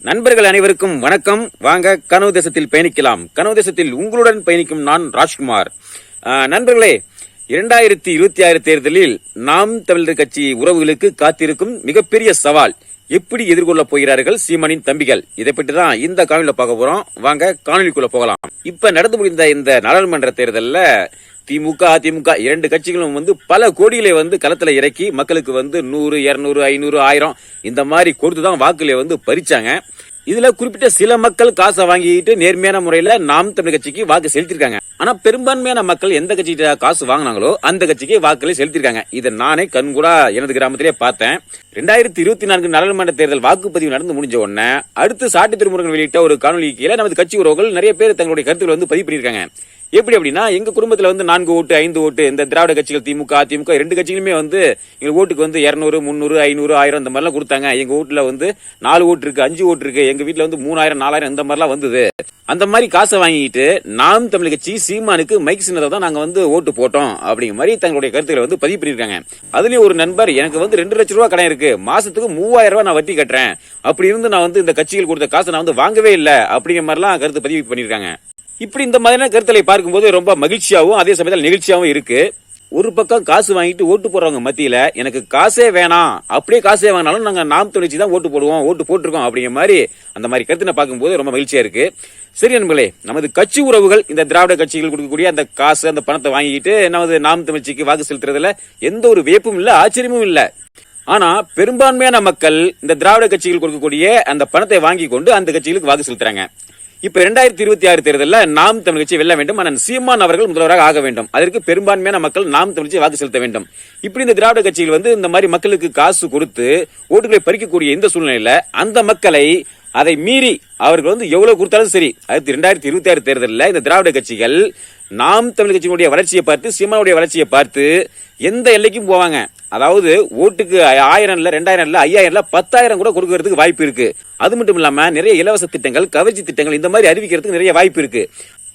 நண்பர்கள் அனைவருக்கும் வணக்கம். வாங்க கனவு தேசத்தில் பயணிக்கலாம். கனவு தேசத்தில் உங்களுடன் பயணிக்கும் நான் ராஜ்குமார். நண்பர்களே, 2026 தேர்தலில் நாம் தமிழர் கட்சி உறவுகளுக்கு காத்திருக்கும் மிகப்பெரிய சவால் எப்படி எதிர்கொள்ள போகிறார்கள் சீமானின் தம்பிகள், இதை பற்றி தான் இந்த காணொலியில பார்க்க போறோம். வாங்க காணொலிக்குள்ள போகலாம். இப்ப நடந்து முடிந்த இந்த நாடாளுமன்ற தேர்தலில் திமுக அதிமுக இரண்டு கட்சிகளும் பல கோடிகளை களத்துல இறக்கி மக்களுக்கு 100, 200, 500, 1000 இந்த மாதிரி கொடுத்துதான் வாக்குகளை பறிச்சாங்க. இதுல குறிப்பிட்ட சில மக்கள் காசை வாங்கிட்டு நேர்மையான முறையில நாம் தமிழ் கட்சிக்கு வாக்கு செலுத்திருக்காங்க. ஆனா பெரும்பான்மையான மக்கள் எந்த கட்சிகிட்ட காசு வாங்கினாங்களோ அந்த கட்சிக்கு வாக்குகளை செலுத்திருக்காங்க. இதை நானே கண்கூடா எனது கிராமத்திலே பார்த்தேன். 2024 நாடாளுமன்ற தேர்தல் வாக்குப்பதிவு நடந்து முடிஞ்ச உடனே அடுத்து சாட்டி திருமுருகன் வெளியிட்ட ஒரு காணொலி கீழே நமது கட்சி உறவுகள் நிறைய பேர் தங்களுடைய கருத்துக்கள் பதிவு பண்ணியிருக்காங்க. எப்படி அப்படின்னா, எங்க குடும்பத்துல 4 ஓட்டு 5 ஓட்டு இந்த திராவிட கட்சிகள் திமுக அதிமுக இரண்டு கட்சிகளுமே எங்க ஓட்டுக்கு 200, 300, 500, 1000 இந்த மாதிரிலாம் கொடுத்தாங்க. எங்க வீட்டுல 4 ஓட்டு இருக்கு, 5 ஓட்டு இருக்கு, எங்க வீட்டுல 3000, 4000 இந்த மாதிரிலாம் வந்தது. அந்த மாதிரி காசை வாங்கிட்டு நாம் தமிழ் கட்சி சீமானுக்கு மைக் சின்னத்தை தான் நாங்க ஓட்டு போட்டோம் அப்படிங்கிற மாதிரி தங்களுடைய கருத்துக்களை பதிவு பண்ணிருக்காங்க. அதுலயும் ஒரு நண்பர், எனக்கு 2 லட்சம் ரூபாய் கடன் இருக்கு, மாசத்துக்கு 3000 ரூபாய் நான் வட்டி கட்டுறேன், அப்படி இருந்து நான் இந்த கட்சிகள் கொடுத்த காசை நான் வாங்கவே இல்லை அப்படிங்கிற மாதிரிலாம் கருத்து பதிவு பண்ணிருக்காங்க. இப்படி இந்த மாதிரியான கருத்துக்களை பார்க்கும்போது ரொம்ப மகிழ்ச்சியாகவும் அதே சமயத்தில் நெகிழ்ச்சியாகவும் இருக்கு. ஒரு பக்கம் காசு வாங்கிட்டு ஓட்டு போடுறவங்க மத்தியில எனக்கு காசே வேணாம், அப்படியே காசே வேணாலும் நாங்க நாம் தொழிற்சி தான் ஓட்டு போடுவோம், ஓட்டு போட்டிருக்கோம் அப்படிங்கிற மாதிரி அந்த மாதிரி கருத்தினை பார்க்கும்போது ரொம்ப மகிழ்ச்சியா இருக்கு. சரி நண்பர்களே, நமது கட்சி உறவுகள் இந்த திராவிட கட்சிகள் கொடுக்கக்கூடிய அந்த காசு அந்த பணத்தை வாங்கிட்டு நமது நாம் தமிழ்ச்சிக்கு வாக்கு செலுத்துறதுல எந்த ஒரு வியப்பும் இல்ல, ஆச்சரியமும் இல்ல. ஆனா பெரும்பான்மையான மக்கள் இந்த திராவிட கட்சிகள் கொடுக்கக்கூடிய அந்த பணத்தை வாங்கி கொண்டு அந்த கட்சிகளுக்கு வாக்கு செலுத்துறாங்க. இப்ப 2026 தேர்தலில் நாம் தமிழ் கட்சி வெல்ல வேண்டும், ஆனால் சீமான் அவர்கள் முதல்வராக ஆக வேண்டும். அதற்கு பெரும்பான்மையான மக்கள் நாம் தமிழ் கட்சி வாக்கு செலுத்த வேண்டும். இப்படி இந்த திராவிட கட்சிகள் இந்த மாதிரி மக்களுக்கு காசு கொடுத்து ஓட்டுகளை பறிக்கக்கூடிய இந்த சூழ்நிலையில அந்த மக்களை அதை மீறி அவர்கள் எவ்வளவு கொடுத்தாலும் சரி, அடுத்து 2026 தேர்தலில் இந்த திராவிட கட்சிகள் நாம் தமிழ் கட்சியினுடைய வளர்ச்சியை பார்த்து சீமானுடைய வளர்ச்சியை பார்த்து எந்த எல்லைக்கும் போவாங்க. அதாவது ஓட்டுக்கு 1000 இல்ல 2000 இல்ல 5000 இல்ல 10,000 கூட கொடுக்கறதுக்கு வாய்ப்பு இருக்கு. அது மட்டும் இல்லாம நிறைய இலவச திட்டங்கள், கவர்ச்சி திட்டங்கள் இந்த மாதிரி அறிவிக்கிறதுக்கு நிறைய வாய்ப்பு இருக்கு.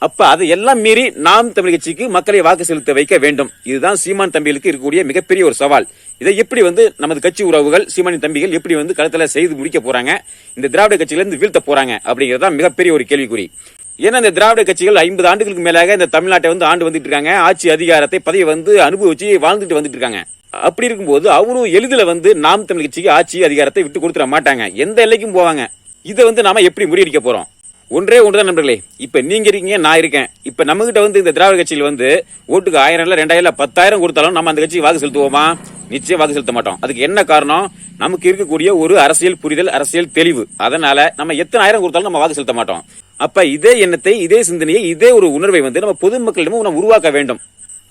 அப்ப அதை எல்லாம் மீறி நாம் தமிழ் கட்சிக்கு மக்களை வாக்கு செலுத்த வைக்க வேண்டும். இதுதான் சீமான் தம்பிகளுக்கு இருக்கக்கூடிய மிகப்பெரிய ஒரு சவால். இதை எப்படி நமது கட்சி உறவுகள் சீமானின் தம்பிகள் எப்படி களத்துல செய்து முடிக்க போறாங்க, இந்த திராவிட கட்சியில இருந்து வீழ்த்த போறாங்க அப்படிங்கறதா மிகப்பெரிய ஒரு கேள்விக்குறி. ஏன்னா இந்த திராவிட கட்சிகள் 50 ஆண்டுகளுக்கு மேலாக இந்த தமிழ்நாட்டை ஆண்டு வந்துட்டு இருக்காங்க, ஆட்சி அதிகாரத்தை பதவி அனுபவிச்சு வாழ்ந்துட்டு வந்துட்டு இருக்காங்க. அப்படி இருக்கும்போது அவரும் எளிதில் நாம் தமிழ் கட்சிக்கு ஆட்சி அதிகாரத்தை விட்டு கொடுத்துட மாட்டாங்க, எந்த எல்லைக்கும் போவாங்க. இதை நாம எப்படி முறியடிக்க போறோம்? ஒன்றே ஒன்றுதான் நண்பர்களே, இப்ப நீங்க இருக்கீங்க, நான் இருக்கேன். இப்ப நம்ம கிட்ட இந்த திராவிட கட்சியில் ஓட்டுக்கு 1000 இல்ல 2000 இல்ல 10,000 கொடுத்தாலும் நம்ம அந்த கட்சிக்கு வாக்கு செலுத்துவோமா? நிச்சயம் வாக்கு செலுத்த மாட்டோம். அதுக்கு என்ன காரணம்? நமக்கு இருக்கக்கூடிய ஒரு அரசியல் புரிதல், அரசியல் தெளிவு. அதனால நம்ம எத்தனை ஆயிரம் கொடுத்தாலும் நம்ம வாக்கு செலுத்த மாட்டோம். அப்ப இதே எண்ணத்தை, இதே சிந்தனையை, இதே ஒரு உணர்வை நம்ம பொதுமக்களிடமும் நம்ம உருவாக்க வேண்டும்.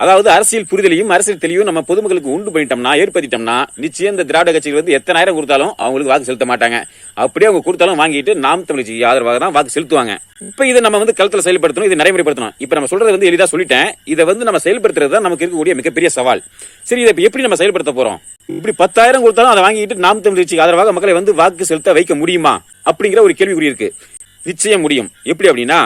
அதாவது அரசியல் புரிதலையும் அரசியல் தெளிவும் நம்ம பொதுமக்களுக்கு உண்டு பண்ணிட்டோம்னா, ஏற்படுத்திட்டோம்னா நிச்சயம் இந்த திராவிட கட்சிகள் எத்தனை ஆயிரம் கொடுத்தாலும் அவங்களுக்கு வாக்கு செலுத்த மாட்டாங்க. அப்படியே அவங்க கொடுத்தாலும் வாங்கிட்டு நாம் தமிழ் கட்சிக்கு ஆதரவாக தான் வாக்கு செலுத்துவாங்க. இப்ப இதை நம்ம களத்துல செயல்படுத்தணும், இதை நடைமுறைப்படுத்தணும். இப்ப நம்ம சொல்றது எளிதா சொல்லிட்டேன். இதை நம்ம செயல்படுத்துறது தான் நமக்கு இருக்கக்கூடிய மிகப்பெரிய சவால். சரி, இதை எப்படி நம்ம செயல்படுத்த போறோம்? இப்படி 10,000 கொடுத்தாலும் அதை வாங்கிட்டு நாம் தமிழ் கட்சிக்கு ஆதரவாக மக்களை வாக்கு செலுத்த வைக்க முடியுமா அப்படிங்கிற ஒரு கேள்விக்குறி இருக்கு. நிச்சயம் முடியும். எப்படி அப்படின்னா,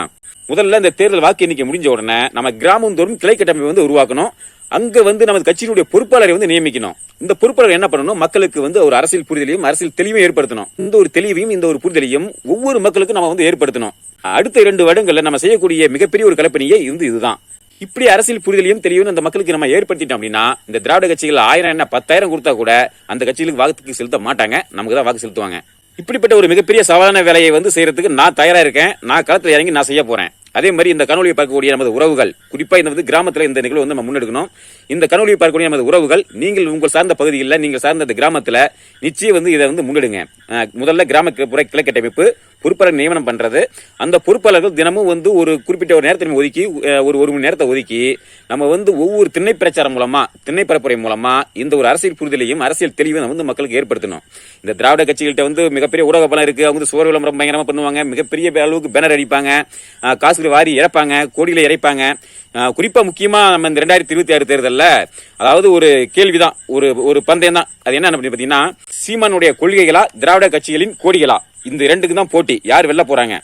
முதல்ல இந்த தேர்தல் வாக்கு எண்ணிக்கை முடிஞ்ச உடனே நம்ம கிராமம் தோறும் கிளை கட்டமைப்பு உருவாக்கணும். அங்க நமது கட்சியினுடைய பொறுப்பாளரை நியமிக்கணும். இந்த பொறுப்பாளர் என்ன பண்ணணும்? மக்களுக்கு ஒரு அரசியல் புரிதலையும் அரசியல் தெளிவையும் ஏற்படுத்தணும். இந்த ஒரு தெளிவையும் இந்த ஒரு புரிதலையும் ஒவ்வொரு மக்களுக்கும் நம்ம ஏற்படுத்தணும். அடுத்த 2 வருடங்கள்ல நம்ம செய்யக்கூடிய மிகப்பெரிய ஒரு கலப்பணியே இதுதான். இப்படி அரசியல் புரிதலையும் தெளிவும் அந்த மக்களுக்கு நம்ம ஏற்படுத்திட்டோம் அப்படின்னா, இந்த திராவிட கட்சிகள் 1000 என்ன 10,000 கொடுத்தா கூட அந்த கட்சிகளுக்கு வாக்கு செலுத்த மாட்டாங்க, நமக்கு தான் வாக்கு செலுத்துவாங்க. இப்படிப்பட்ட ஒரு மிகப்பெரிய சவாலான வேலையை செய்யறதுக்கு நான் தயாரா இருக்கேன். நான் களத்துல இறங்கி நான் செய்ய போறேன். அதே மாதிரி இந்த கனொலியை பார்க்கக்கூடிய நமது உறவுகள், குறிப்பா இந்த கிராமத்துல இந்த நிகழ்வு நம்ம முன்னெடுக்கணும். இந்த கனொலியை பார்க்கக்கூடிய நமது உறவுகள், நீங்கள் உங்கள் சார்ந்த பகுதிகளில் நீங்கள் சார்ந்த கிராமத்துல நிச்சயம் இதை முன்னெடுங்க. முதல்ல கிராமப்புற கிளை கட்டமைப்பு பொறுப்பாளர் நியமனம் பண்றது. அந்த பொறுப்பாளர்கள் தினமும் ஒரு குறிப்பிட்ட ஒரு நேரத்தை ஒதுக்கி ஒரு மணி நேரத்தை ஒதுக்கி நம்ம ஒவ்வொரு திண்ணை பிரச்சாரம் மூலமா, திண்ணை பரப்புரை மூலமா இந்த ஒரு அரசியல் புரிதலையும் அரசியல் தெளிவையும் மக்களுக்கு ஏற்படுத்தணும். இந்த திராவிட கட்சிகள்கிட்ட மிகப்பெரிய ஊடக பலம் இருக்கு. அவங்க சுவர் விளம்பரம் பயங்கரமா பண்ணுவாங்க, மிகப்பெரிய அளவுக்கு பேனர் அடிப்பாங்க, காசுகளை வாரி இறப்பாங்க, கோடிகளை இறைப்பாங்க. குறிப்பா முக்கியமா நம்ம இந்த 2026 தேர்தலில் அதாவது ஒரு கேள்விதான், ஒரு பந்தயம் தான். அது என்ன பாத்தீங்கன்னா, சீமானுடைய கொள்கைகளா திராவிட கட்சிகளின் கோடிகளா? இந்த 2க்கு தான் போட்டி. யார் வெல்ல போறாங்க?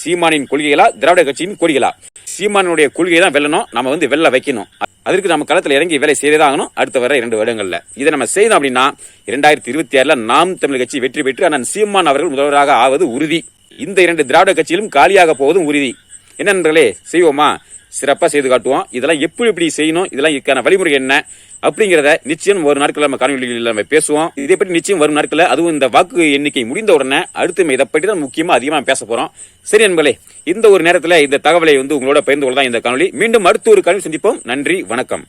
சீமானின் கொள்கைகளா திராவிட கட்சியின் கொடிகளா? சீமானுடைய கொள்கை தான் வெல்லணும், நம்ம வெல்ல வைக்கணும். அதற்கு நம்ம களத்தில் இறங்கி வேலை செய்ததான் ஆகணும் அடுத்த வர 2 வருடங்கள்ல. இதை நம்ம செய்தோம் அப்படின்னா 2026ல நாம் தமிழர் கட்சி வெற்றி பெற்று அண்ணன் சீமான் அவர்கள் முதல்வராக ஆவது உறுதி. இந்த 2 திராவிட கட்சியிலும் காலியாக போவதும் உறுதி. என்ன நண்பர்களே, செய்வோமா? சிறப்பா செய்து காட்டுவோம். இதெல்லாம் எப்படி செய்யணும், இதெல்லாம் இதுக்கான வழிமுறை என்ன அப்படிங்கிறத நிச்சயம் ஒரு நாட்கள் நம்ம காணொலிகளில் நம்ம பேசுவோம். இதை பற்றி நிச்சயம் வரும் நாட்கள், அதுவும் இந்த வாக்கு எண்ணிக்கை முடிந்த உடனே அடுத்து இதை பற்றி தான் முக்கியமா அதிகமா பேச போறோம். சரி நண்பர்களே, இந்த ஒரு நேரத்தில் இந்த தகவலை உங்களோட பகிர்ந்து கொள்ளதான் இந்த காணொலி. மீண்டும் அடுத்த ஒரு காணொலி சந்திப்போம். நன்றி, வணக்கம்.